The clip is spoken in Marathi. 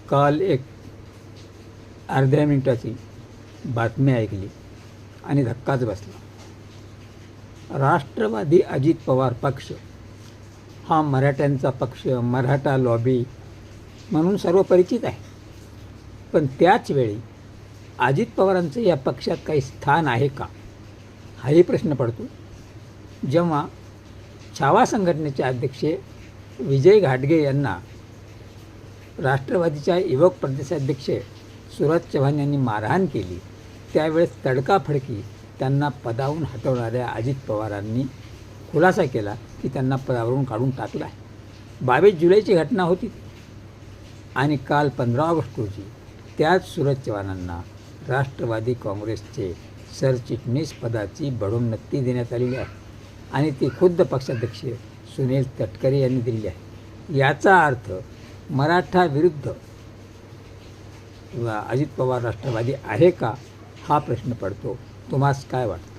काल एक अर्ध्या मिनिटाची बातमी ऐकली आणि धक्काच बसला. राष्ट्रवादी अजित पवार पक्ष हा मराठ्यांचा पक्ष, मराठा लॉबी म्हणून सर्व परिचित आहे. पण त्याच वेळी अजित पवारांचं या पक्षात काही स्थान आहे का, हाही प्रश्न पडतो. जेव्हा छावा संघटनेचे अध्यक्ष विजय घाटगे यांना राष्ट्रवादीच्या युवक प्रदेशाध्यक्ष सुरज चव्हाण यांनी मारहाण केली, त्यावेळेस तडकाफडकी त्यांना पदावरून हटवणाऱ्या अजित पवारांनी खुलासा केला की त्यांना पदावरून काढून टाकलं आहे. 22 जुलैची घटना होती आणि काल 15 ऑगस्ट रोजी त्याच सुरज चव्हाणांना राष्ट्रवादी काँग्रेसचे सरचिटणीस पदाची बढोन्नती देण्यात आलेली आहे आणि ती खुद्द पक्षाध्यक्ष सुनील तटकरे यांनी दिली आहे. याचा अर्थ मराठा विरुद्ध अजित पवार राष्ट्रवादी आहे का, हा प्रश्न पडतो. तुम्हाला काय वाटतं?